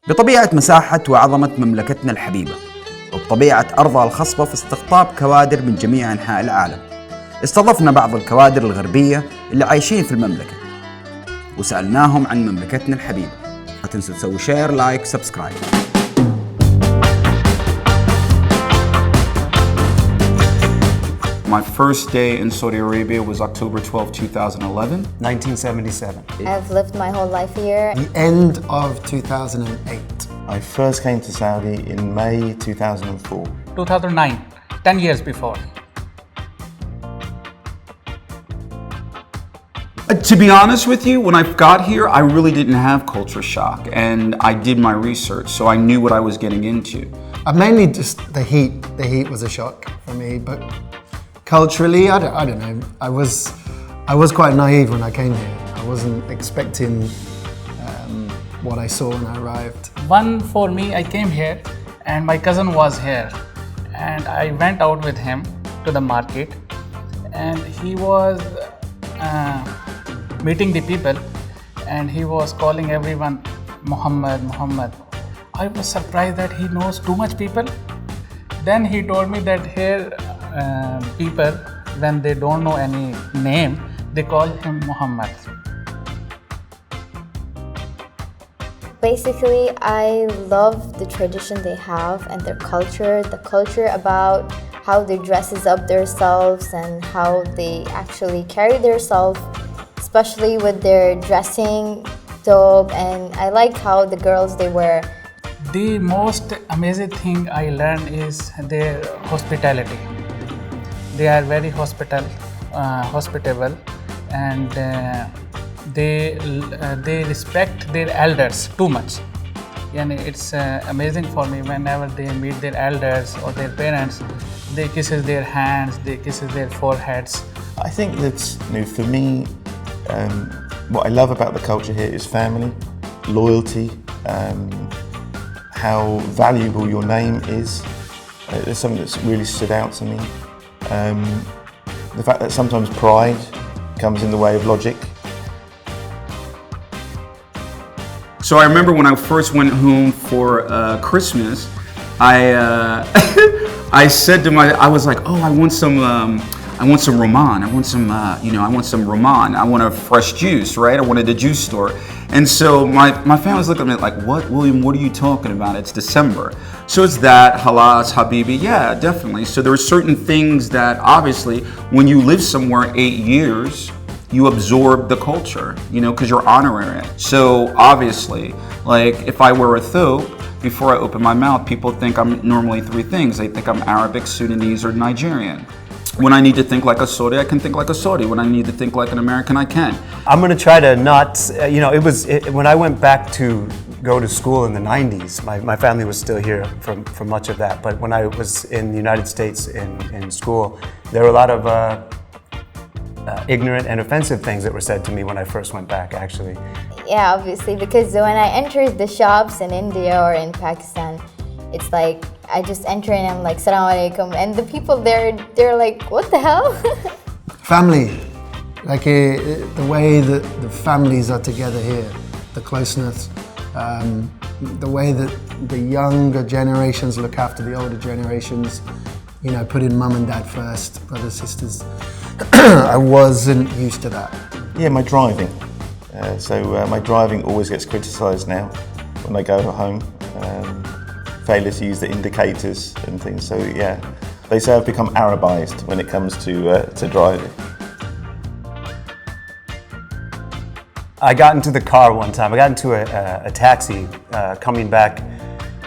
بطبيعة مساحة وعظمة مملكتنا الحبيبة، وبطبيعة أرضها الخصبة في استقطاب كوادر من جميع أنحاء العالم، استضفنا بعض الكوادر الغربية اللي عايشين في المملكة وسألناهم عن مملكتنا الحبيبة. لا تنسوا تسوي شير، لايك، سبسكرايب. My first day in Saudi Arabia was October 12, 2011. 1977. I've lived my whole life here. The end of 2008. I first came to Saudi in May 2004. 2009, 10 years before. To be honest with you, when I got here, I really didn't have culture shock, and I did my research, so I knew what I was getting into. Mainly just the heat. The heat was a shock for me, but culturally, I don't know. I was quite naive when I came here. I wasn't expecting what I saw when I arrived. One for me, I came here and my cousin was here and I went out with him to the market and he was meeting the people and he was calling everyone Muhammad, Muhammad. I was surprised that he knows too much people. Then he told me that here people, when they don't know any name, they call him Muhammad. Basically, I love the tradition they have and their culture, the culture about how they dresses up themselves and how they actually carry themselves, especially with their dressing dope, and I like how the girls they wear. The most amazing thing I learned is their hospitality. They are very hospitable, and they respect their elders too much. And it's amazing for me whenever they meet their elders or their parents, they kisses their hands, they kisses their foreheads. I think that for me, what I love about the culture here is family, loyalty, how valuable your name is. There's something that's really stood out to me. The fact that sometimes pride comes in the way of logic. So I remember when I first went home for Christmas, I said to I was like, oh, I want some Roman. I want some, I want some Roman. I want a fresh juice, right? I wanted a juice store. And so my family's looking at me like, what, William, what are you talking about? It's December. So it's that, halas, habibi, yeah, definitely. So there are certain things that obviously when you live somewhere 8 years, you absorb the culture, because you're honoring it. So obviously, like if I wear a thobe, before I open my mouth, people think I'm normally 3 things. They think I'm Arabic, Sudanese, or Nigerian. When I need to think like a Saudi, I can think like a Saudi. When I need to think like an American, I can. I'm going to try to not, when I went back to go to school in the 90s, my family was still here for much of that. But when I was in the United States in school, there were a lot of ignorant and offensive things that were said to me when I first went back, actually. Yeah, obviously, because when I entered the shops in India or in Pakistan, it's like I just enter and I'm like, Assalamu alaikum, and the people there, they're like, what the hell? Family, like the way that the families are together here, the closeness, the way that the younger generations look after the older generations, putting mum and dad first, brothers, sisters. I wasn't used to that. Yeah, my driving. My driving always gets criticised now when I go home. Failure to use the indicators and things. So yeah, they say I've become Arabized when it comes to driving. I got into the car one time. I got into a taxi coming back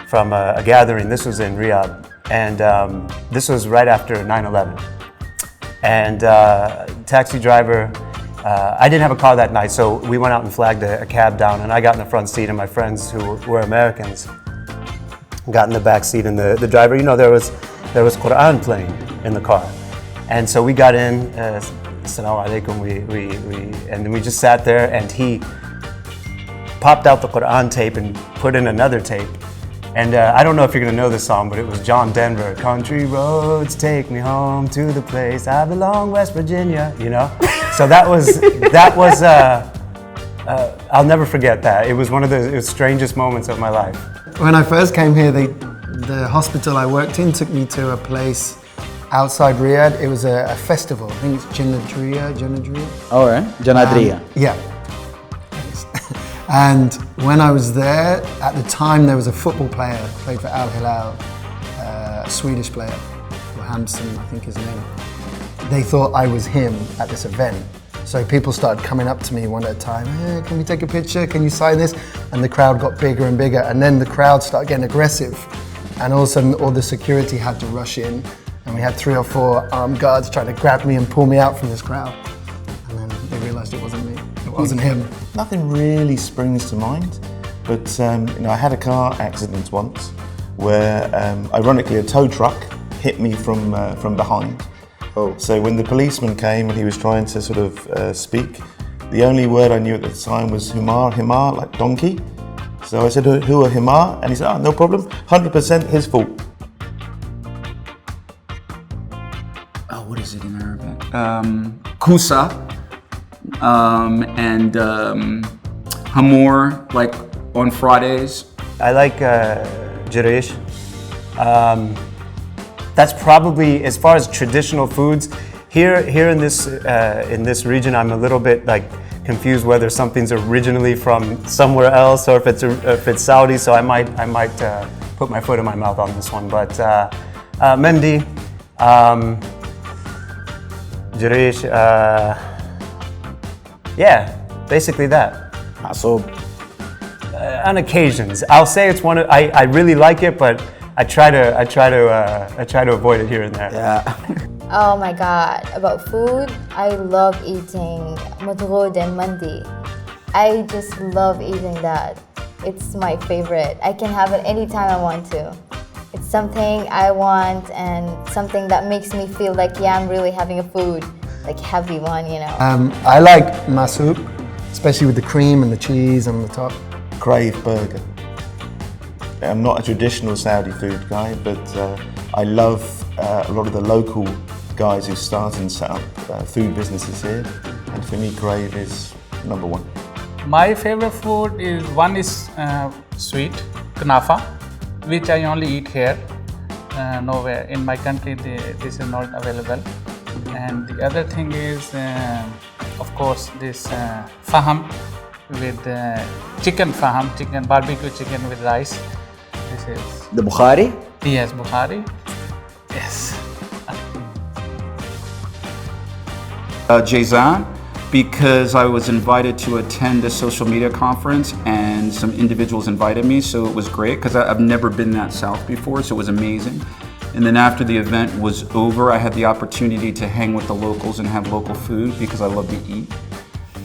from a gathering. This was in Riyadh, and this was right after 9/11. And taxi driver, I didn't have a car that night, so we went out and flagged a cab down, and I got in the front seat, and my friends who were Americans got in the back seat, and the driver, there was Quran playing in the car, and so we got in. Assalamu alaikum. And then we just sat there, and he popped out the Quran tape and put in another tape. And I don't know if you're gonna know this song, but it was John Denver. Country roads take me home to the place I belong, West Virginia. So that was I'll never forget that. It was one of the strangest moments of my life. When I first came here, the hospital I worked in took me to a place outside Riyadh. It was a festival. I think it's Janadriya. Oh, right. Janadriya. Yeah. And when I was there, at the time there was a football player, played for Al Hilal, a Swedish player, Johansson, I think his name. They thought I was him at this event. So people started coming up to me one at a time, hey, can we take a picture? Can you sign this? And the crowd got bigger and bigger. And then the crowd started getting aggressive. And all of a sudden, all the security had to rush in. And we had 3 or 4 armed guards trying to grab me and pull me out from this crowd. And then they realized it wasn't me, it wasn't him. Nothing really springs to mind, but I had a car accident once where, ironically, a tow truck hit me from behind. Oh. So when the policeman came and he was trying to sort of speak, the only word I knew at the time was himar, like donkey. So I said, who are himar? And he said, oh, no problem, 100% his fault. Oh, what is it in Arabic? Kusa and Hamor, like on Fridays. I like Jarish. That's probably, as far as traditional foods, here in this region, I'm a little bit like confused whether something's originally from somewhere else or if it's Saudi. So I might put my foot in my mouth on this one. But Mendi, Jarish, yeah, basically that. معصوب. On occasions, I'll say it's one of, I really like it, but I try to avoid it here and there. Yeah. Oh my god, about food, I love eating madghoud and mandi. I just love eating that. It's my favorite. I can have it anytime I want to. It's something I want and something that makes me feel like, yeah, I'm really having a food, like heavy one, you know. I like masoop, especially with the cream and the cheese on the top. Crave burger. I'm not a traditional Saudi food guy, but I love a lot of the local guys who start and set up food businesses here. And for me, Crave is number 1. My favorite food is, one is sweet, knafa, which I only eat here. Nowhere in my country this is not available. And the other thing is, of course, this faham with chicken barbecue chicken with rice. This is The Bukhari? Yes, Bukhari. Yes. Jazan, because I was invited to attend a social media conference and some individuals invited me, so it was great because I've never been that south before, so it was amazing. And then after the event was over, I had the opportunity to hang with the locals and have local food because I love to eat.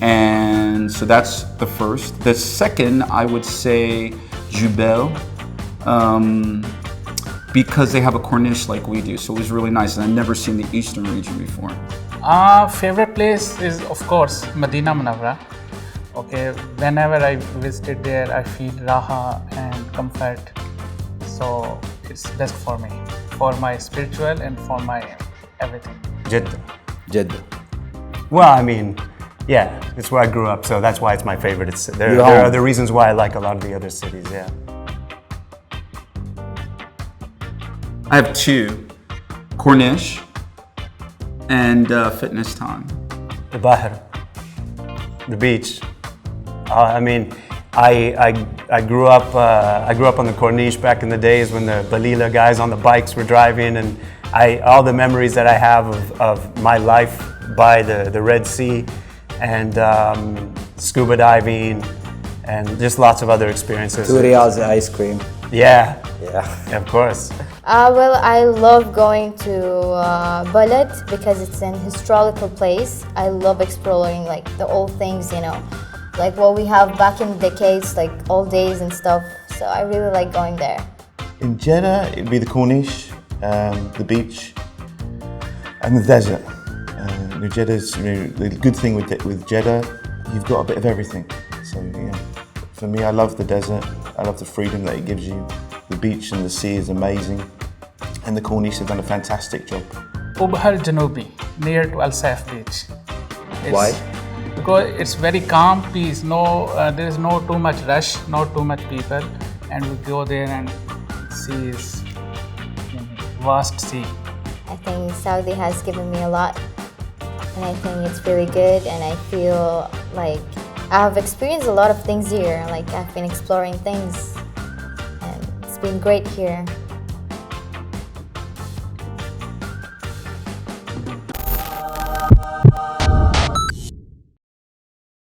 And so that's the first. The second, I would say Jubel, because they have a corniche like we do, so it was really nice, and I've never seen the eastern region before. Favorite place is, of course, Medina Munawwara. Okay, whenever I visited there, I feel raha and comfort. So it's best for me, for my spiritual and for my everything. Jeddah. Well, I mean, yeah, it's where I grew up, so that's why it's my favorite. There are other reasons why I like a lot of the other cities, yeah. I have 2, Corniche and fitness time. The Bahr, the beach. I mean, I grew up on the Corniche back in the days when the Balila guys on the bikes were driving, and all the memories that I have of my life by the Red Sea, and scuba diving, and just lots of other experiences. 2 riyals ice cream. Yeah, Yeah. of course. Well, I love going to Balad because it's an historical place. I love exploring like the old things, you know, like what we have back in the decades, like old days and stuff. So I really like going there. In Jeddah, it'd be the Corniche, the beach, and the desert. Jeddah's, the good thing with Jeddah, you've got a bit of everything. So yeah, for me, I love the desert. I love the freedom that it gives you. The beach and the sea is amazing, and the Corniche have done a fantastic job. Ubhar Janubi, near to Al Saif beach. Why? because it's very calm, peace. No, there is no too much rush, not too much people, and we go there and see this vast sea. I think Saudi has given me a lot, and I think it's really good, and I feel like I've experienced a lot of things here. Like I've been exploring things, and it's been great here.